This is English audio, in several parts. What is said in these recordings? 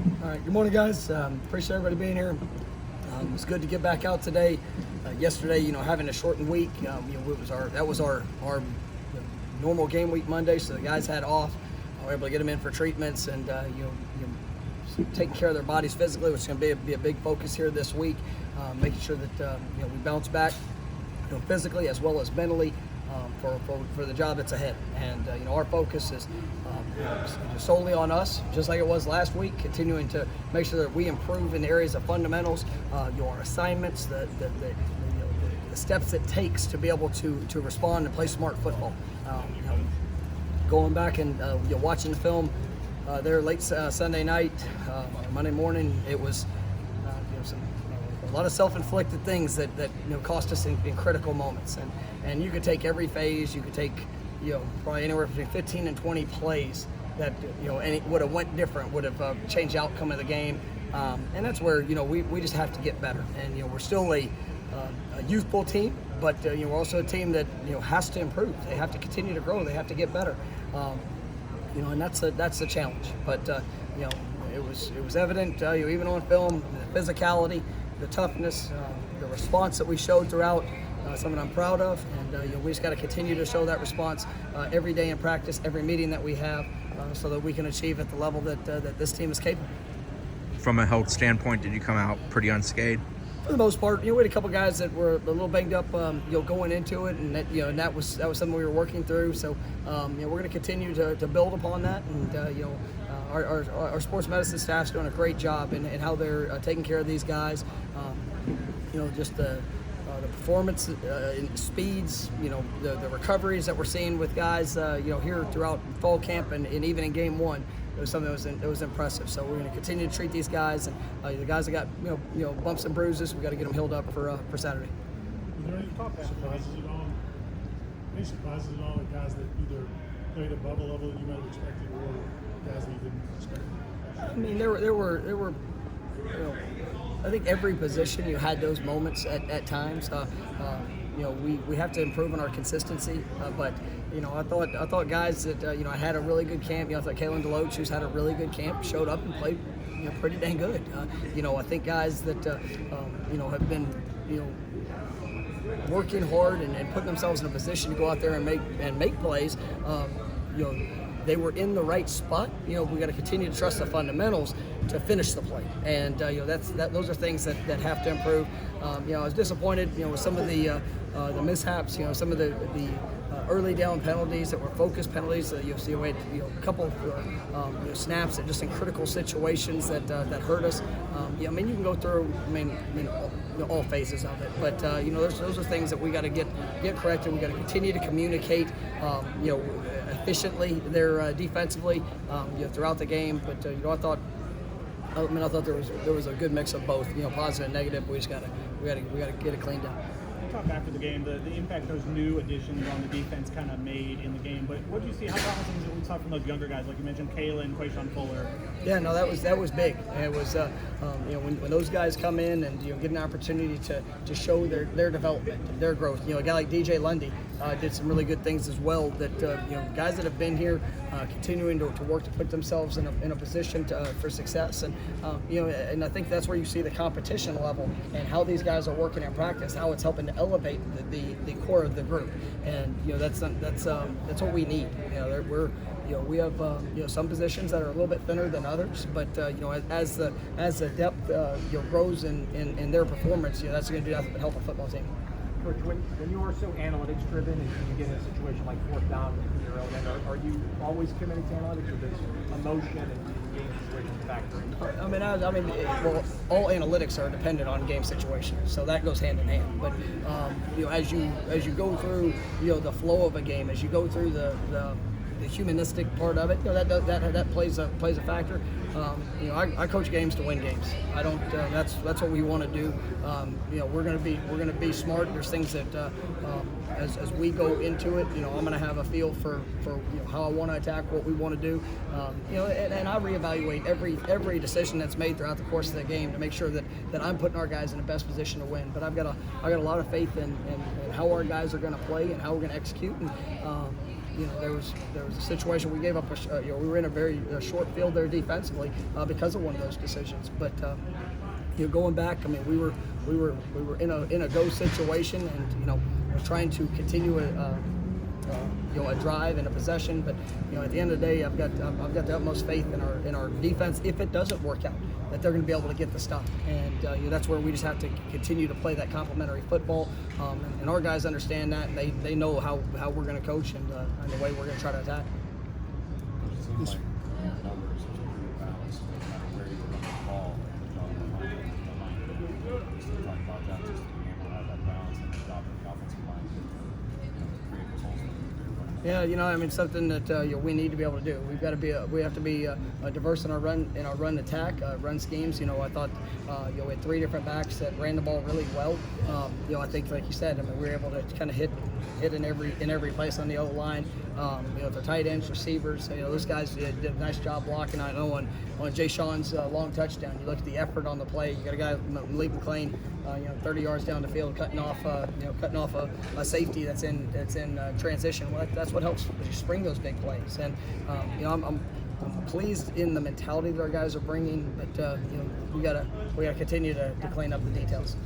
All right, good morning, guys. Appreciate everybody being here. It's good to get back out today. Yesterday, having a shortened week, that was our normal game week Monday, so the guys had off. We were able to get them in for treatments and taking care of their bodies physically, which is going to be a big focus here this week. Making sure that we bounce back, physically as well as mentally. For the job that's ahead, and our focus is solely on us, just like it was last week. Continuing to make sure that we improve in the areas of fundamentals, our assignments, the steps it takes to be able to respond and play smart football. Going back and watching the film there late Sunday night, Monday morning, it was a lot of self-inflicted things that cost us in critical moments, and you could take every phase, you could take probably anywhere between 15 and 20 plays that and it would have went different, would have changed the outcome of the game, and that's where we just have to get better. And we're still a youthful team, but we're also a team that has to improve. They have to continue to grow. They have to get better, and that's the challenge. But it was evident even on film, the physicality, the toughness, the response that we showed throughout, something I'm proud of, and we just got to continue to show that response every day in practice, every meeting that we have, so that we can achieve at the level that this team is capable. From a health standpoint, did you come out pretty unscathed? For the most part, we had a couple guys that were a little banged up, going into it, and that was something we were working through. So, we're going to continue to build upon that, and our sports medicine staff's doing a great job in how they're taking care of these guys. Just the performance speeds, the recoveries that we're seeing with guys, here throughout fall camp and even in game one. It was something that was impressive. So we're going to continue to treat these guys, and the guys that got bumps and bruises, we got to get them healed up for Saturday. Were there any surprises at all? Any surprises at all? The guys that either played above a level that you might have expected, or guys that you didn't expect? I mean, there were. I think every position you had those moments at times. We have to improve on our consistency, but I thought guys that I had a really good camp. I thought Kalen DeLoach, who's had a really good camp, showed up and played pretty dang good. I think guys that have been working hard and putting themselves in a position to go out there and make plays. They were in the right spot. We got to continue to trust the fundamentals to finish the play, and those are things that have to improve. I was disappointed, with some of the mishaps. Some of the early down penalties that were focused penalties. You see, we had a couple of snaps that just in critical situations that hurt us. You can go through. All phases of it, but those are things that we got to get corrected. We got to continue to communicate, efficiently there defensively, throughout the game. But I thought there was a good mix of both, positive and negative. We got to get it cleaned up. You talked after the game, the impact those new additions on the defense kind of made in the game. But what did you see? How promising is it we saw from those younger guys, like you mentioned, Kalen, Quayshawn Fuller? Yeah, no, that was big. It was when those guys come in and get an opportunity to show their development, their growth. A guy like DJ Lundy did some really good things as well. That guys that have been here continuing to work to put themselves in a position for success, and and I think that's where you see the competition level and how these guys are working in practice, how it's helping to elevate the core of the group, and that's what we need. We have some positions that are a little bit thinner than others, but as the depth grows in their performance, that's going to do nothing but help a football team. Coach, when you are so analytics driven and you get in a situation like fourth down in your own end, are you always committed to analytics, or does emotion and game situations factor in? All analytics are dependent on game situations, so that goes hand in hand. But as you go through the flow of a game, as you go through the humanistic part of it, that plays a factor. I coach games to win games. I don't. That's what we want to do. We're gonna be smart. There's things that as we go into it, I'm gonna have a feel for how I want to attack, what we want to do. And I reevaluate every decision that's made throughout the course of the game to make sure that I'm putting our guys in the best position to win. But I got a lot of faith in how our guys are going to play and how we're going to execute. And there was a situation we gave up. We were in a very short field there defensively because of one of those decisions. But going back, I mean, we were in a go situation, and was trying to continue a drive and a possession. But at the end of the day, I've got the utmost faith in our defense. If it doesn't work out, that they're going to be able to get the stop, and that's where we just have to continue to play that complementary football. And our guys understand that, and they know how we're going to coach and the way we're going to try to attack. It seems like numbers are pretty balanced, no matter where you run the ball. Just to talk about that, just being able to have that balance and the job of the offensive line to create results. Yeah, I mean, something that we need to be able to do. We have to be diverse in our run attack, run schemes. I thought we had 3 different backs that ran the ball really well. I think, like you said, I mean, we were able to kind of hit in every place on the O line. The tight ends, receivers, those guys did a nice job blocking. I know on Jay Sean's long touchdown, you look at the effort on the play. You got a guy, Malik McLean, 30 yards down the field, cutting off a safety that's in transition. Well, that's what helps you spring those big plays. And I'm pleased in the mentality that our guys are bringing, but we gotta continue to clean up the details.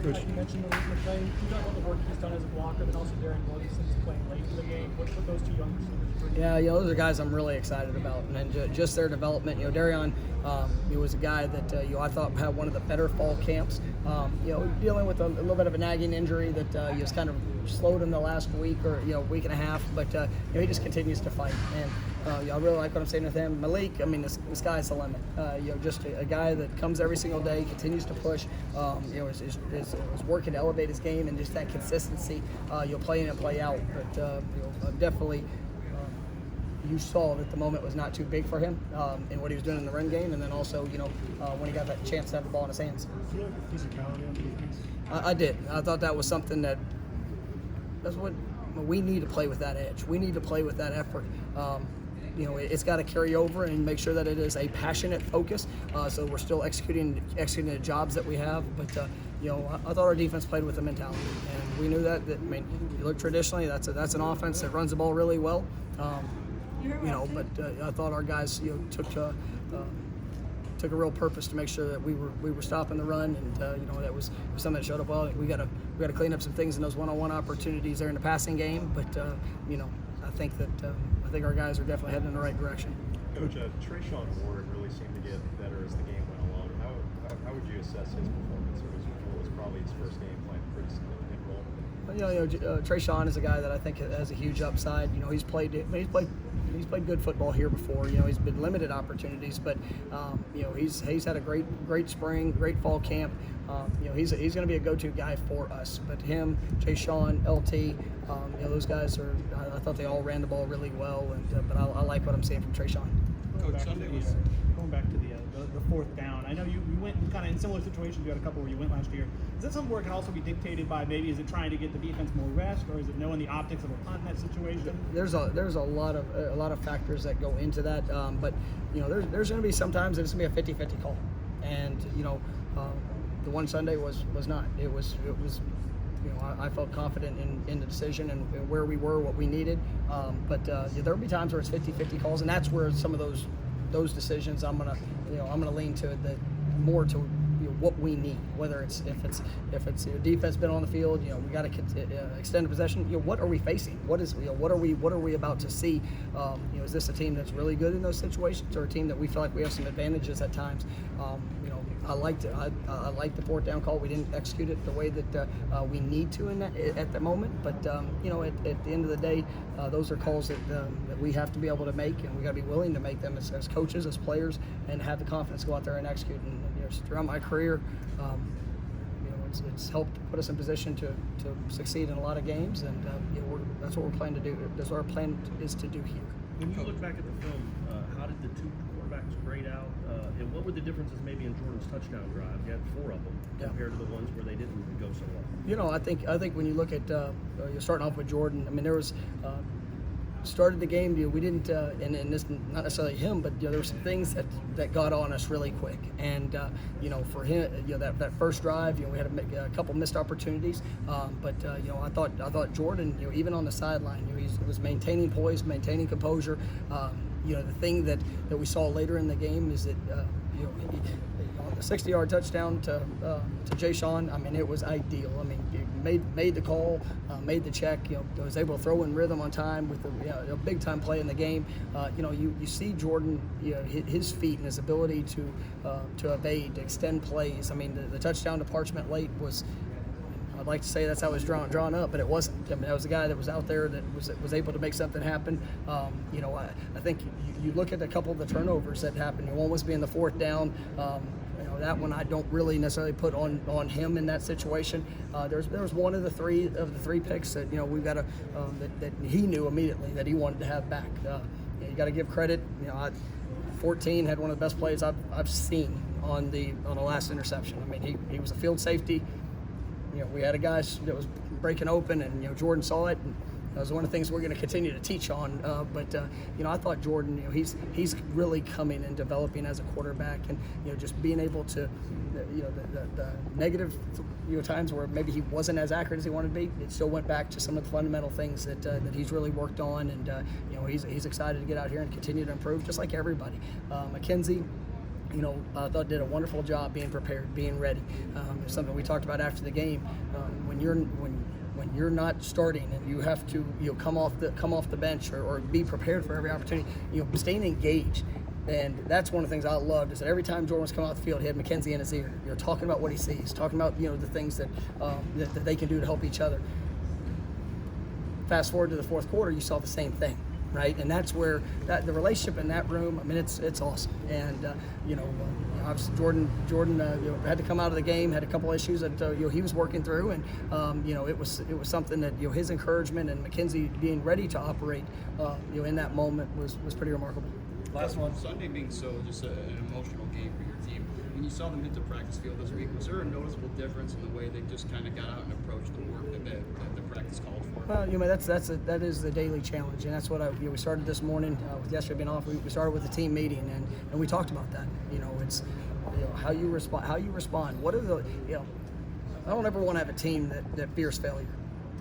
Coach, you mentioned Malik McLean. Can you talk about the work he's done as a blocker, but also Darren Williamson's playing late in the game? What those 2 young receivers bring? Yeah, those are guys I'm really excited about, and just their development. Darion, he was a guy that I thought had one of the better fall camps. Dealing with a little bit of a nagging injury that just kind of slowed him the last week or week and a half, but he just continues to fight. And I really like what I'm saying with him. Malik, I mean, this guy's the limit. Just a guy that comes every single day, continues to push. Is working to elevate his game, and just that consistency. Play in and play out. But definitely, you saw that the moment was not too big for him in what he was doing in the run game, and then also when he got that chance to have the ball in his hands. Do you like the physicality on defense? I did. I thought that was something that's what we need to play with, that edge. We need to play with that effort. It's got to carry over and make sure that it is a passionate focus. So we're still executing the jobs that we have. But I thought our defense played with the mentality, and we knew that. I mean, you look traditionally, that's an offense that runs the ball really well. But I thought our guys took a real purpose to make sure that we were stopping the run, and that was something that showed up well. We got to clean up some things in those one-on-one opportunities there in the passing game, but I think our guys are definitely heading in the right direction. Coach, Trayshawn Ward really seemed to get better as the game went along. How would you assess his performance? It was probably his first game playing a pretty significant role. Trayshawn is a guy that I think has a huge upside. He's played good football here before. He's been limited opportunities, but he's had a great spring, great fall camp. He's going to be a go-to guy for us. But him, Trayshawn, LT, those guys are. I thought they all ran the ball really well, but I like what I'm seeing from Trayshawn. Coach, going back to the 4th down. I know you went kind of in similar situations. You had a couple where you went last year. Is that something where it can also be dictated by maybe is it trying to get the defense more rest, or is it knowing the optics of a punt in that situation? There's a lot of factors that go into that, but there's going to be sometimes it's going to be a 50-50 call, and the one Sunday was not. It was. I felt confident in the decision and where we were, what we needed. But there'll be times where it's 50-50 calls, and that's where some of those decisions I'm gonna lean to more to what we need. Whether if it's defense been on the field, we got to extend the possession. What are we facing? What are we about to see? Is this a team that's really good in those situations, or a team that we feel like we have some advantages at times? I liked it. I liked the 4th down call. We didn't execute it the way that we need to at the moment. But at the end of the day, those are calls that we have to be able to make, and we got to be willing to make them as coaches, as players, and have the confidence to go out there and execute. And throughout my career, it's helped put us in position to succeed in a lot of games, and that's what we're planning to do. That's what our plan is to do here. When you look back at the film, how did the 2 quarterbacks grade out, and what were the differences maybe in Jordan's touchdown drive? You had 4 of them compared to the ones where they didn't go so well. I think when you look at you're starting off with Jordan. I mean, there was started the game, we didn't, and this not necessarily him, but there were some things that got on us really quick. And for him, that first drive, we had a couple missed opportunities. But I thought Jordan, even on the sideline, he was maintaining poise, maintaining composure. The thing that we saw later in the game is that a 60-yard touchdown to Jay Sean. I mean, it was ideal. I mean, he made the call, made the check. Was able to throw in rhythm on time with a big time play in the game. You see Jordan, his feet and his ability to evade, to extend plays. I mean, the touchdown to Parchment late was. I'd like to say that's how it was drawn up, but it wasn't. I mean, that was a guy that was out there that was able to make something happen. I think you look at a couple of the turnovers that happened. One was being the fourth down. That one I don't really necessarily put on him in that situation. There was one of the three picks that we got that he knew immediately that he wanted to have back. You got to give credit. 14 had one of the best plays I've seen on the last interception. I mean, he was a field safety. We had a guy that was breaking open, and Jordan saw it. And that was one of the things we're going to continue to teach on. But I thought Jordan, he's really coming and developing as a quarterback, and just being able to, the negative times where maybe he wasn't as accurate as he wanted to be, it still went back to some of the fundamental things that he's really worked on, and he's excited to get out here and continue to improve, just like everybody. McKenzie. I thought did a wonderful job being prepared, being ready. It's something we talked about after the game. When you're not starting and you have to come off the bench or be prepared for every opportunity, staying engaged. And that's one of the things I loved is that every time Jordan was coming off the field, he had McKenzie in his ear. Talking about what he sees, talking about the things that they can do to help each other. Fast forward to the fourth quarter, you saw the same thing. Right, and that's where the relationship in that room. I mean, it's awesome. And obviously Jordan had to come out of the game, had a couple issues that he was working through, and it was something that his encouragement and McKenzie being ready to operate in that moment was pretty remarkable. Last one. Sunday being just an emotional game for your team. When you saw them hit the practice field this week, was there a noticeable difference in the way they just kind of got out and approached the work that the practice called for? Well, that is the daily challenge, and that's what we started this morning with yesterday being off. We started with a team meeting, and we talked about that. It's how you respond. What are the I don't ever want to have a team that fears failure.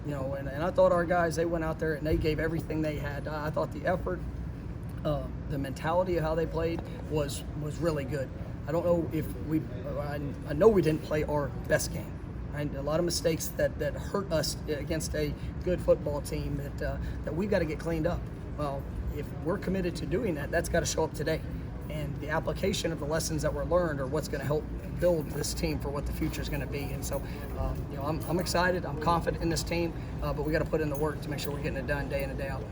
And I thought our guys, they went out there and they gave everything they had. I thought the effort, the mentality of how they played was really good. I don't know if I know we didn't play our best game. Right? A lot of mistakes that hurt us against a good football team that we've got to get cleaned up. Well, if we're committed to doing that, that's got to show up today. And the application of the lessons that were learned are what's going to help build this team for what the future is going to be. And so, I'm excited. I'm confident in this team, but we got to put in the work to make sure we're getting it done day in and day out.